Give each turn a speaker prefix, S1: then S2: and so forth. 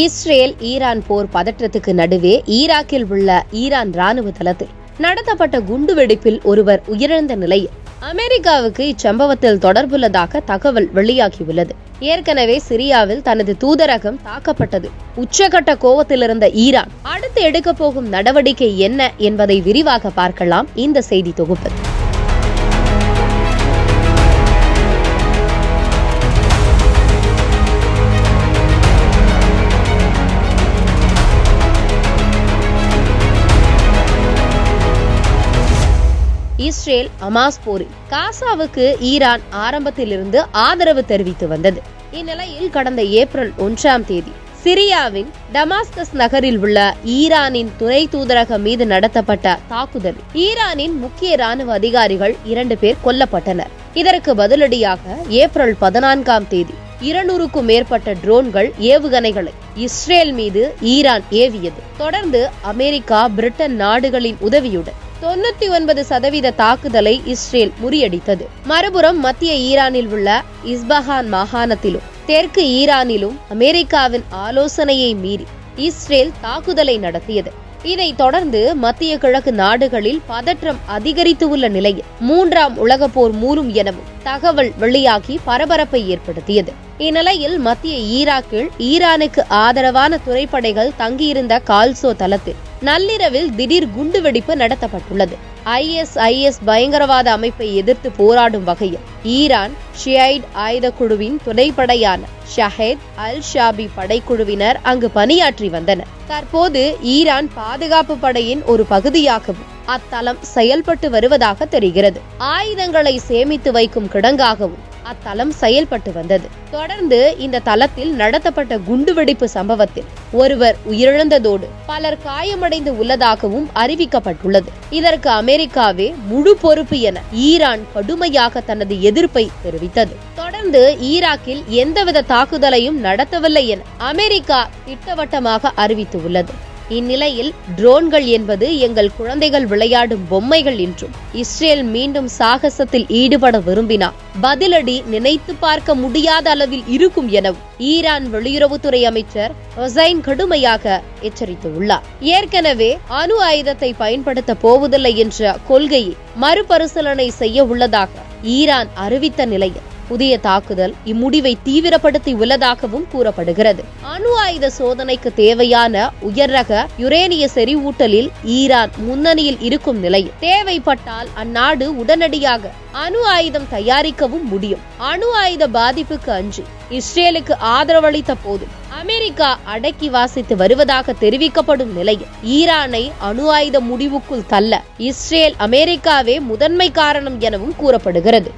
S1: Israel Iran போர் பதற்றத்துக்கு நடுவே ஈராக்கில் உள்ள ஈரான் ராணுவ தளத்தில் நடத்தப்பட்ட குண்டுவெடிப்பில் ஒருவர் உயிரிழந்த நிலையில் அமெரிக்காவுக்கு இச்சம்பவத்தில் தொடர்புள்ளதாக தகவல் வெளியாகியுள்ளது. ஏற்கனவே சிரியாவில் தனது தூதரகம் தாக்கப்பட்டது. உச்சகட்ட கோபத்தில் இருந்த ஈரான் அடுத்து எடுக்க போகும் நடவடிக்கை என்ன என்பதை விரிவாக பார்க்கலாம் இந்த செய்தி தொகுப்பு. இஸ்ரேல் ஹமாஸ் போரில் காசாவுக்கு ஈரான் ஆரம்பத்திலிருந்து ஆதரவு தெரிவித்து வந்தது. இந்நிலையில் கடந்த ஏப்ரல் 1 சிரியாவின் டமாஸ்கஸ் நகரில் உள்ள ஈரானின் துணை தூதரகம் மீது நடத்தப்பட்ட தாக்குதலில் ஈரானின் முக்கிய ராணுவ அதிகாரிகள் 2 பேர் கொல்லப்பட்டனர். இதற்கு பதிலடியாக ஏப்ரல் 14 200க்கும் மேற்பட்ட ட்ரோன்கள் ஏவுகணைகளை இஸ்ரேல் மீது ஈரான் ஏவியது. தொடர்ந்து அமெரிக்கா, பிரிட்டன் நாடுகளின் உதவியுடன் 99% தாக்குதலை இஸ்ரேல் முறியடித்தது. மறுபுறம் மத்திய ஈரானில் உள்ள இஸ்பஹான் மாகாணத்திலும் தெற்கு ஈரானிலும் அமெரிக்காவின் ஆலோசனையை மீறி இஸ்ரேல் தாக்குதலை நடத்தியது. இதைத் தொடர்ந்து மத்திய கிழக்கு நாடுகளில் பதற்றம் அதிகரித்து உள்ள நிலையில் 3ஆம் உலகப் போர் மூலும் எனவும் தகவல் வெளியாகி பரபரப்பை ஏற்படுத்தியது. இந்நிலையில் மத்திய ஈராக்கில் ஈரானுக்கு ஆதரவான துறைப்படைகள் தங்கியிருந்த கால்சோ தளத்தில் நள்ளிரவில் திடீர் குண்டுவெடிப்பு நடத்தப்பட்டுள்ளது. ISIS பயங்கரவாத அமைப்பை எதிர்த்து போராடும் வகையில் ஈரான் ஷியைட் ஆயுத குழுவின் துணைப்படையான ஷஹேத் அல் ஷாபி படைக்குழுவினர் அங்கு பணியாற்றி வந்தனர். தற்போது ஈரான் பாதுகாப்பு படையின் ஒரு பகுதியாகவும் அத்தளம் செயல்பட்டு வருவதாக தெரிகிறது. ஆயுதங்களை சேமித்து வைக்கும் கிடங்காகவும் அத்தளம் செயல்பட்டு வந்தது. தொடர்ந்து இந்த தளத்தில் நடத்தப்பட்ட குண்டுவெடிப்பு சம்பவத்தில் ஒருவர் உயிரிழந்ததோடு பலர் காயமடைந்து உள்ளதாகவும் அறிவிக்கப்பட்டுள்ளது. இதற்கு அமெரிக்காவே முழு பொறுப்பு என ஈரான் கடுமையாக தனது எதிர்ப்பை தெரிவித்தது. தொடர்ந்து ஈராக்கில் எந்தவித தாக்குதலையும் நடத்தவில்லை என அமெரிக்கா திட்டவட்டமாக அறிவித்துள்ளது. இந்நிலையில் ட்ரோன்கள் என்பது எங்கள் குழந்தைகள் விளையாடும் பொம்மைகள் என்றும் இஸ்ரேல் மீண்டும் சாகசத்தில் ஈடுபட விரும்பினால் பதிலடி நினைத்து பார்க்க முடியாத அளவில் இருக்கும் எனவும் ஈரான் வெளியுறவுத்துறை அமைச்சர் ஹொசைன் கடுமையாக எச்சரித்துள்ளார். ஏற்கனவே அணு ஆயுதத்தை பயன்படுத்த போவதில்லை என்ற கொள்கையை மறுபரிசீலனை செய்ய உள்ளதாக ஈரான் அறிவித்த நிலையில் புதிய தாக்குதல் இம்முடிவை தீவிரப்படுத்தி உள்ளதாகவும் கூறப்படுகிறது. அணு ஆயுத சோதனைக்கு தேவையான உயர் ரக யுரேனிய செறிவூட்டலில் ஈரான் முன்னணியில் இருக்கும் நிலையில் தேவைப்பட்டால் அந்நாடு உடனடியாக அணு ஆயுதம் தயாரிக்கவும் முடியும். அணு ஆயுத பாதிப்புக்கு அஞ்சி இஸ்ரேலுக்கு ஆதரவளித்த போது அமெரிக்கா அடக்கி வாசித்து வருவதாக தெரிவிக்கப்படும் நிலையில் ஈரானை அணு ஆயுத முடிவுக்குள் தள்ள இஸ்ரேல் அமெரிக்காவே முதன்மை காரணம் எனவும் கூறப்படுகிறது.